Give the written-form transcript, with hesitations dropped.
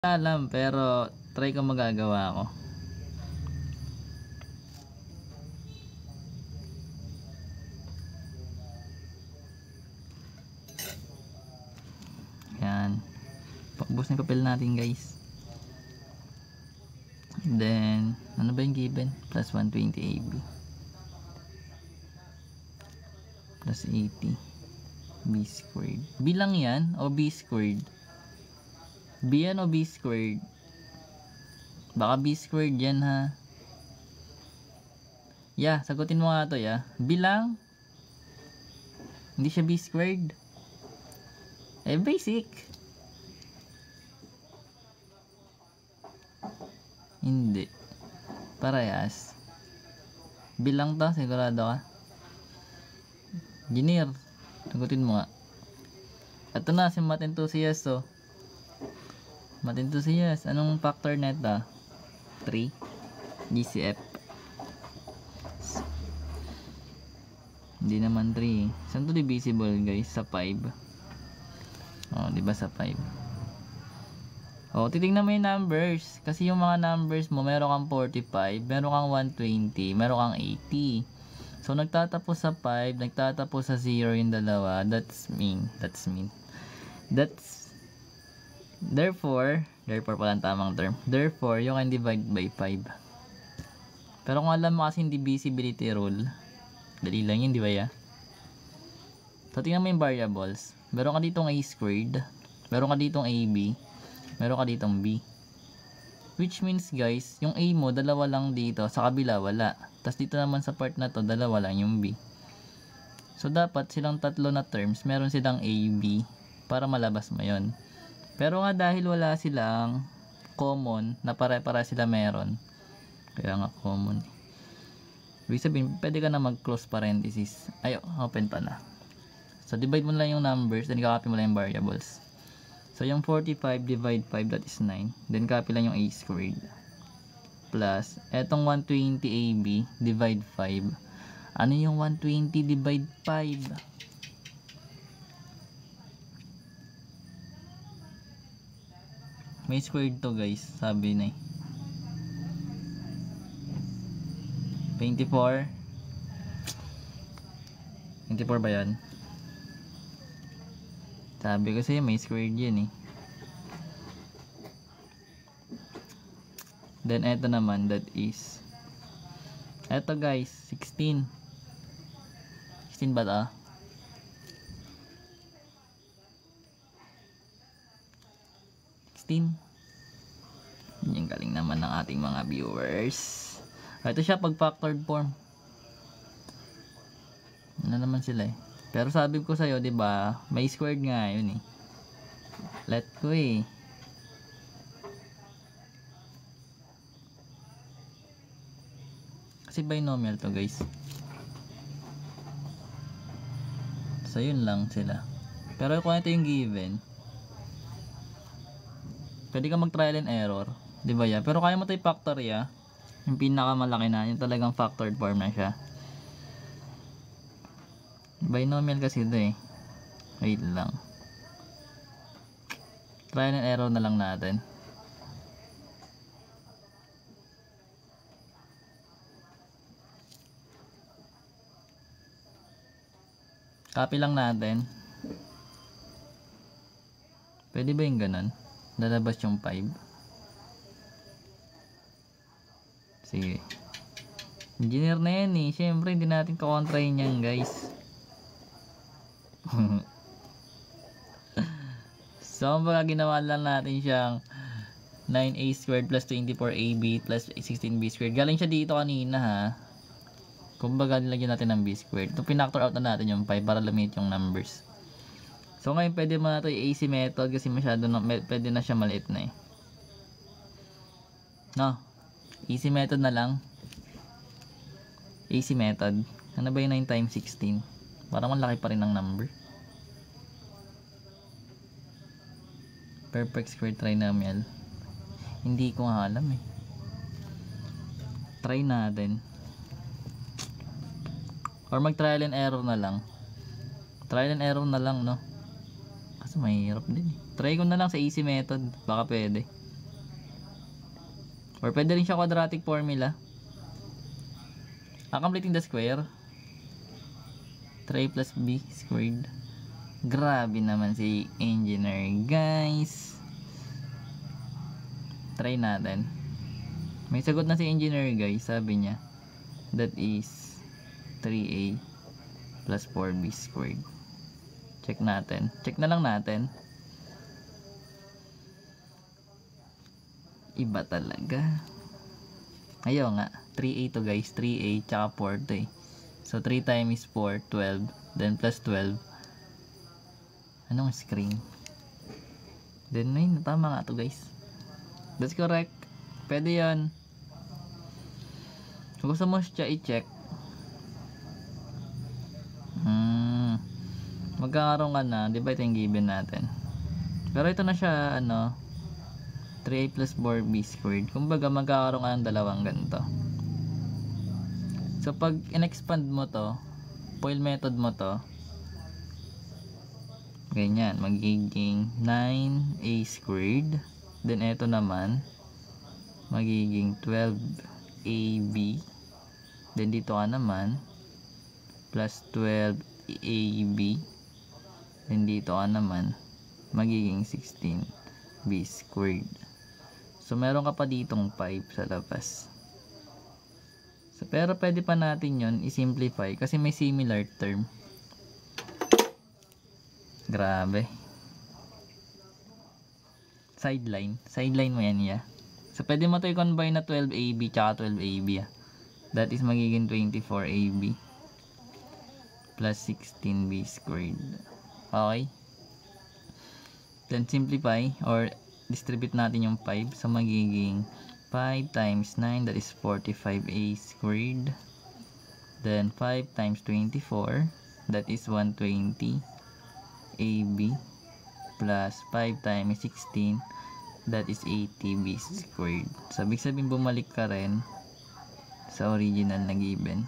alam, pero try ko magagawa ko. Yan. Pakbus ng papel natin, guys. And then, ano ba yung given? Plus 120 AB. Plus 80. B squared. B lang yan o B squared? B yan o B squared? Baka B squared yan, ha. Yeah, sagutin mo nga to, yeah. B lang? Hindi siya B squared? Eh, basic. Hindi. Parehas. B lang to, sigurado ka? Engineer, sagutin mo nga. Ito na, si Math Enthusiast, oh. Math Enthusiast, anong factor neta? 3. GCF. Hindi naman 3. Saan to divisible, guys? Sa 5. Oh, di ba sa 5? Oh, titingnan mo yung numbers. Kasi yung mga numbers mo, meron kang 45, meron kang 120, meron kang 80. So, nagtatapos sa 5, nagtatapos sa 0 yung dalawa. That's mean. Therefore pala ang tamang term. Therefore, you can divide by 5. Pero kung alam mo kasi yung divisibility rule, dali lang yun, di ba ya? So, tingnan mo yung variables. Meron ka ditong a squared, meron ka ditong ab, meron ka ditong b. Which means, guys, yung a mo, dalawa lang dito, sa kabila, wala. Tapos dito naman sa part na to, dalawa lang yung b. So, dapat silang tatlo na terms, meron silang a, b, para malabas mo yun. Pero nga dahil wala silang common, na pare-para sila meron, kaya nga common. Ibig sabihin, pwede ka na mag-close parenthesis. Ay, open pa na. So, divide mo lang yung numbers, then copy mo lang yung variables. So, yung 45 divide 5, that is 9. Then, copy lang yung a squared. Plus, etong 120 AB divide 5. Ano yung 120 divide 5? May squared to, guys. Sabi na eh. 24. 24 ba yan? Sabi kasi may squared yun eh. Then eto naman, that is eto, guys, 16. 16 ba ta? 16. Yung galing naman ng ating mga viewers. Ito siya pag factored form. Ano naman sila eh. Pero sabi ko sa'yo, diba, may squared nga yun eh. Let go eh. Kasi binomial to, guys. So, yun lang sila. Pero kung ito yung given, pwede ka mag trial and error. Diba ya? Pero kaya mo ito i-factor ya. Yung pinakamalaki na. Yung talagang factored form na siya. Binomial kasi ito eh. Wait lang. Trial and error na lang natin. Copy lang natin. Pwede ba yung ganun? Lalabas yung 5. Sige. Engineer na yan eh. Siyempre hindi natin kakontrahin yan, guys. So, baga ginawa lang natin siyang 9a squared plus 24ab plus 16b squared. Galing siya dito kanina, ha. Kumbaga nilagyan natin ng b squared. Ito pinactor out na natin yung 5 para lumit yung numbers. So, ngayon pwede mo na ito yung AC method kasi masyado na, pwede na siya maliit na eh. No? AC method na lang. AC method. Ano ba yung 9 times 16? Parang malaki pa rin ang number. Perfect square trinomial. Hindi ko nga alam eh. Try natin. Or mag trial and error na lang. Trial and error na lang, no? Kaso mahirap din eh. Try ko na lang sa easy method. Baka pwede. Or pwede rin siya quadratic formula. Completing the square. 3a plus b squared. Grabe naman si engineer, guys. Try natin. May sagot na si engineer, guys. Sabi niya, that is 3a plus 4b squared. Check natin. Check na lang natin. Iba talaga. Ayaw nga. 3a to, guys. 3a tsaka 4 to eh. So 3 times 4, 12. Then plus 12. Anong screen? Then ayun, tama nga to, guys. That's correct. Pwede yan. Kung gusto mo siya i-check, magkakaroon ka na, di ba ito yung given natin? Pero ito na siya, 3a plus 4b squared. Kumbaga, magkakaroon ka ng dalawang ganito. So, pag in-expand mo to, FOIL method mo to, ganyan, magiging 9a squared. Then, ito naman, magiging 12ab. Then, dito ka naman, plus 12ab. Then, dito ka naman, magiging 16b squared. So, meron ka pa ditong 5 sa labas. So, pero pwede pa natin yon i-simplify kasi may similar term. Grabe. Sideline mo yan, ya. So, pwede mo ito i-combine na 12ab tsaka 12ab, ya. That is magiging 24ab plus 16b squared. Okay? Then, simplify or distribute natin yung 5. So, magiging 5 times 9, that is 45a squared. Then, 5 times 24, that is 120ab plus 5 times 16, that is 80b squared. So, ibig sabihin bumalik ka rin sa original na given.